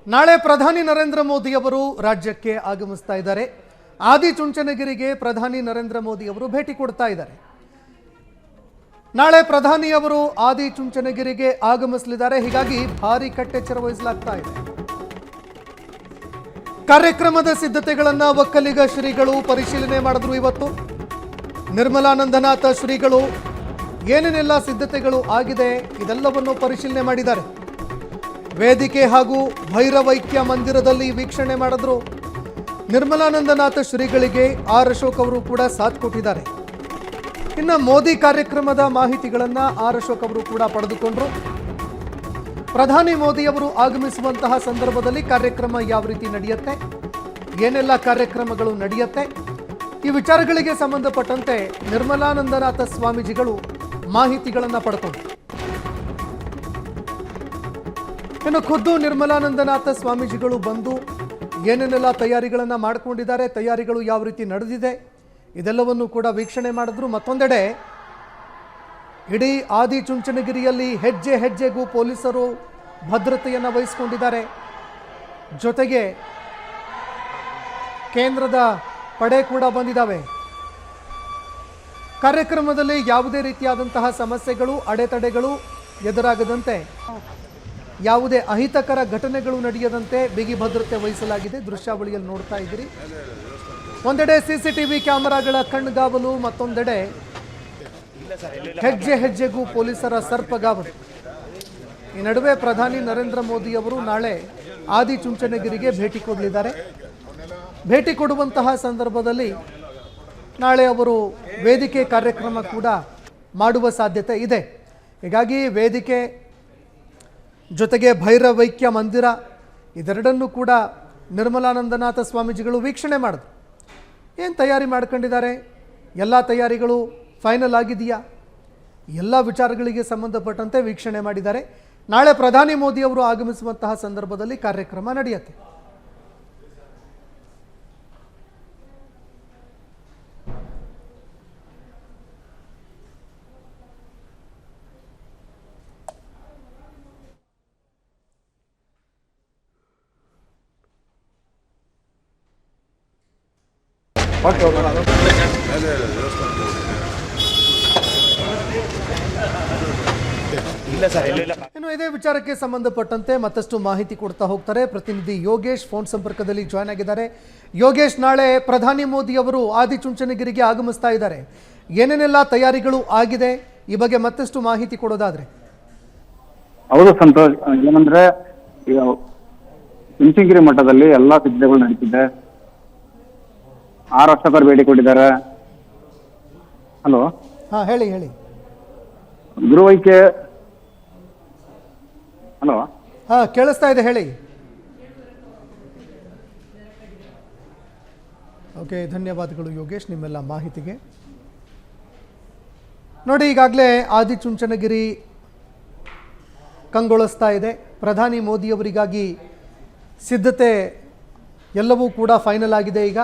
ನಾಳೆ ಪ್ರಧಾನಿ ನರೇಂದ್ರ ಮೋದಿ ಅವರು ರಾಜ್ಯಕ್ಕೆ ಆಗಮಿಸ್ತಾ ಇದ್ದಾರೆ. ಆದಿಚುಂಚನಗಿರಿಗೆ ಪ್ರಧಾನಿ ನರೇಂದ್ರ ಮೋದಿ ಅವರು ಭೇಟಿ ಕೊಡ್ತಾ ಇದ್ದಾರೆ. ನಾಳೆ ಪ್ರಧಾನಿ ಅವರು ಆದಿಚುಂಚನಗಿರಿಗೆ ಆಗಮಿಸಲಿದ್ದಾರೆ. ಹೀಗಾಗಿ ಭಾರಿ ಕಟ್ಟೆಚ್ಚರ ವಹಿಸಲಾಗ್ತಾ ಇದೆ. ಕಾರ್ಯಕ್ರಮದ ಸಿದ್ಧತೆಗಳನ್ನು ಒಕ್ಕಲಿಗ ಶ್ರೀಗಳು ಪರಿಶೀಲನೆ ಮಾಡಿದ್ರು. ಇವತ್ತು ನಿರ್ಮಲಾನಂದನಾಥ ಶ್ರೀಗಳು ಏನೇನೆಲ್ಲ ಸಿದ್ಧತೆಗಳು ಆಗಿದೆ ಇದೆಲ್ಲವನ್ನು ಪರಿಶೀಲನೆ ಮಾಡಿದ್ದಾರೆ. ವೇದಿಕೆ ಹಾಗೂ ಭೈರವೈಕ್ಯ ಮಂದಿರದಲ್ಲಿ ವೀಕ್ಷಣೆ ಮಾಡಿದ್ರು. ನಿರ್ಮಲಾನಂದನಾಥ ಶ್ರೀಗಳಿಗೆ ಆರ್ ಅಶೋಕ್ ಅವರು ಕೂಡ ಸಾಥ್ ಕೊಟ್ಟಿದ್ದಾರೆ. ಇನ್ನು ಮೋದಿ ಕಾರ್ಯಕ್ರಮದ ಮಾಹಿತಿಗಳನ್ನು ಆರ್ ಅಶೋಕ್ ಅವರು ಕೂಡ ಪಡೆದುಕೊಂಡ್ರು. ಪ್ರಧಾನಿ ಮೋದಿ ಅವರು ಆಗಮಿಸುವಂತಹ ಸಂದರ್ಭದಲ್ಲಿ ಕಾರ್ಯಕ್ರಮ ಯಾವ ರೀತಿ ನಡೆಯುತ್ತೆ, ಏನೆಲ್ಲ ಕಾರ್ಯಕ್ರಮಗಳು ನಡೆಯುತ್ತೆ, ಈ ವಿಚಾರಗಳಿಗೆ ಸಂಬಂಧಪಟ್ಟಂತೆ ನಿರ್ಮಲಾನಂದನಾಥ ಸ್ವಾಮೀಜಿಗಳು ಮಾಹಿತಿಗಳನ್ನು ಪಡ್ಕೊಂಡ್ರು. ಇನ್ನು ಖುದ್ದು ನಿರ್ಮಲಾನಂದನಾಥ ಸ್ವಾಮೀಜಿಗಳು ಬಂದು ಏನೇನೆಲ್ಲ ತಯಾರಿಗಳನ್ನು ಮಾಡಿಕೊಂಡಿದ್ದಾರೆ, ತಯಾರಿಗಳು ಯಾವ ರೀತಿ ನಡೆದಿದೆ ಇದೆಲ್ಲವನ್ನು ಕೂಡ ವೀಕ್ಷಣೆ ಮಾಡಿದ್ರು. ಮತ್ತೊಂದೆಡೆ ಇಡೀ ಆದಿಚುಂಚನಗಿರಿಯಲ್ಲಿ ಹೆಜ್ಜೆ ಹೆಜ್ಜೆಗೂ ಪೊಲೀಸರು ಭದ್ರತೆಯನ್ನು ವಹಿಸಿಕೊಂಡಿದ್ದಾರೆ. ಜೊತೆಗೆ ಕೇಂದ್ರದ ಪಡೆ ಕೂಡ ಬಂದಿದ್ದಾವೆ. ಕಾರ್ಯಕ್ರಮದಲ್ಲಿ ಯಾವುದೇ ರೀತಿಯಾದಂತಹ ಸಮಸ್ಯೆಗಳು, ಅಡೆತಡೆಗಳು ಎದುರಾಗದಂತೆ, ಯಾವುದೇ ಅಹಿತಕರ ಘಟನೆಗಳು ನಡೆಯದಂತೆ ಬಿಗಿ ಭದ್ರತೆ ವಹಿಸಲಾಗಿದೆ. ದೃಶ್ಯಾವಳಿಯಲ್ಲಿ ನೋಡ್ತಾ ಇದ್ದೀರಿ. ಒಂದೆಡೆ ಸಿಸಿಟಿವಿ ಕ್ಯಾಮೆರಾಗಳ ಕಣ್ಗಾವಲು, ಮತ್ತೊಂದೆಡೆ ಹೆಜ್ಜೆ ಹೆಜ್ಜೆಗೂ ಪೊಲೀಸರ ಸರ್ಪಗಾವಲು. ಈ ನಡುವೆ ಪ್ರಧಾನಿ ನರೇಂದ್ರ ಮೋದಿ ಅವರು ನಾಳೆ ಆದಿಚುಂಚನಗಿರಿಗೆ ಭೇಟಿ ಕೊಡಲಿದ್ದಾರೆ. ಭೇಟಿ ಕೊಡುವಂತಹ ಸಂದರ್ಭದಲ್ಲಿ ನಾಳೆ ಅವರು ವೇದಿಕೆ ಕಾರ್ಯಕ್ರಮ ಕೂಡ ಮಾಡುವ ಸಾಧ್ಯತೆ ಇದೆ. ಹೀಗಾಗಿ ವೇದಿಕೆ ಜೊತೆಗೆ ಭೈರವೈಕ್ಯ ಮಂದಿರ ಇದೆರಡನ್ನೂ ಕೂಡ ನಿರ್ಮಲಾನಂದನಾಥ ಸ್ವಾಮೀಜಿಗಳು ವೀಕ್ಷಣೆ ಮಾಡಿದ್ರು. ಏನು ತಯಾರಿ ಮಾಡ್ಕೊಂಡಿದ್ದಾರೆ, ಎಲ್ಲ ತಯಾರಿಗಳು ಫೈನಲ್ ಆಗಿದೆಯಾ, ಎಲ್ಲ ವಿಚಾರಗಳಿಗೆ ಸಂಬಂಧಪಟ್ಟಂತೆ ವೀಕ್ಷಣೆ ಮಾಡಿದ್ದಾರೆ. ನಾಳೆ ಪ್ರಧಾನಿ ಮೋದಿ ಅವರು ಆಗಮಿಸುವಂತಹ ಸಂದರ್ಭದಲ್ಲಿ ಕಾರ್ಯಕ್ರಮ ನಡೆಯುತ್ತೆ. ಇನ್ನು ಇದೇ ವಿಚಾರಕ್ಕೆ ಸಂಬಂಧಪಟ್ಟಂತೆ ಮತ್ತಷ್ಟು ಮಾಹಿತಿ ಕೊಡ್ತಾ ಹೋಗ್ತಾರೆ ಪ್ರತಿನಿಧಿ ಯೋಗೇಶ್ ಫೋನ್ ಸಂಪರ್ಕದಲ್ಲಿ ಜಾಯ್ನ್ ಆಗಿದ್ದಾರೆ. ಯೋಗೇಶ್, ನಾಳೆ ಪ್ರಧಾನಿ ಮೋದಿ ಅವರು ಆದಿಚುಂಚನಗಿರಿಗೆ ಆಗಮಿಸ್ತಾ ಇದ್ದಾರೆ. ಏನೇನೆಲ್ಲ ತಯಾರಿಗಳು ಆಗಿದೆ, ಈ ಬಗ್ಗೆ ಮತ್ತಷ್ಟು ಮಾಹಿತಿ ಕೊಡೋದಾದ್ರೆ? ಹೌದು ಸಂತೋಷ್, ಏನಂದ್ರೆ ಈಗ ಚುಂಚನಗಿರಿ ಮಠದಲ್ಲಿ ಎಲ್ಲಾ ಸಿದ್ಧತೆಗಳು ನಡೀತಿದೆ. ಆರ್ ಅಶೋಕರ್ ಭೇಟಿ ಕೊಟ್ಟಿದ್ದಾರೆ. ಹಲೋ, ಹಾ ಹೇಳಿ ಹೇಳಿ. ಗುರುವೈಕ್ಯ, ಹಲೋ, ಹಾ ಕೇಳಿಸ್ತಾ ಇದೆ, ಹೇಳಿ. ಓಕೆ, ಧನ್ಯವಾದಗಳು ಯೋಗೇಶ್ ನಿಮ್ಮೆಲ್ಲ ಮಾಹಿತಿಗೆ. ನೋಡಿ, ಈಗಾಗಲೇ ಆದಿಚುಂಚನಗಿರಿ ಕಂಗೊಳಿಸ್ತಾ ಇದೆ. ಪ್ರಧಾನಿ ಮೋದಿಯವರಿಗಾಗಿ ಸಿದ್ಧತೆ ಎಲ್ಲವೂ ಕೂಡ ಫೈನಲ್ ಆಗಿದೆ. ಈಗ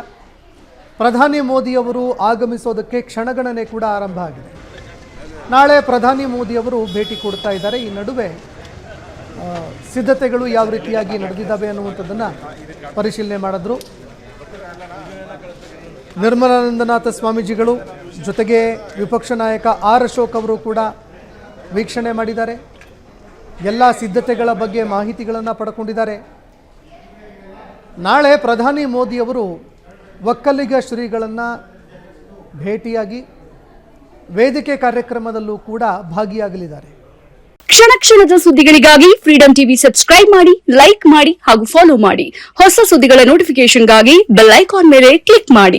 ಪ್ರಧಾನಿ ಮೋದಿಯವರು ಆಗಮಿಸೋದಕ್ಕೆ ಕ್ಷಣಗಣನೆ ಕೂಡ ಆರಂಭ ಆಗಿದೆ. ನಾಳೆ ಪ್ರಧಾನಿ ಮೋದಿಯವರು ಭೇಟಿ ಕೊಡ್ತಾ ಇದ್ದಾರೆ. ಈ ನಡುವೆ ಸಿದ್ಧತೆಗಳು ಯಾವ ರೀತಿಯಾಗಿ ನಡೆದಿದ್ದಾವೆ ಅನ್ನುವಂಥದ್ದನ್ನು ಪರಿಶೀಲನೆ ಮಾಡಿದ್ರು. ನಿರ್ಮಲಾನಂದನಾಥ ಸ್ವಾಮೀಜಿಗಳು ಜೊತೆಗೆ ವಿಪಕ್ಷ ನಾಯಕ ಆರ್ ಅಶೋಕ್ ಅವರು ಕೂಡ ವೀಕ್ಷಣೆ ಮಾಡಿದ್ದಾರೆ. ಎಲ್ಲ ಸಿದ್ಧತೆಗಳ ಬಗ್ಗೆ ಮಾಹಿತಿಗಳನ್ನು ಪಡ್ಕೊಂಡಿದ್ದಾರೆ. ನಾಳೆ ಪ್ರಧಾನಿ ಮೋದಿಯವರು ಒಕ್ಕಲಿಗ ಶ್ರೀಗಳನ್ನು ಭೇಟಿಯಾಗಿ ವೇದಿಕೆ ಕಾರ್ಯಕ್ರಮದಲ್ಲೂ ಕೂಡ ಭಾಗಿಯಾಗಲಿದ್ದಾರೆ. ಕ್ಷಣ ಕ್ಷಣದ ಸುದ್ದಿಗಳಿಗಾಗಿ ಫ್ರೀಡಂ ಟಿವಿ ಸಬ್ಸ್ಕ್ರೈಬ್ ಮಾಡಿ, ಲೈಕ್ ಮಾಡಿ ಹಾಗೂ ಫಾಲೋ ಮಾಡಿ. ಹೊಸ ಸುದ್ದಿಗಳ ನೋಟಿಫಿಕೇಶನ್ಗಾಗಿ ಬೆಲ್ ಐಕಾನ್ ಮೇಲೆ ಕ್ಲಿಕ್ ಮಾಡಿ.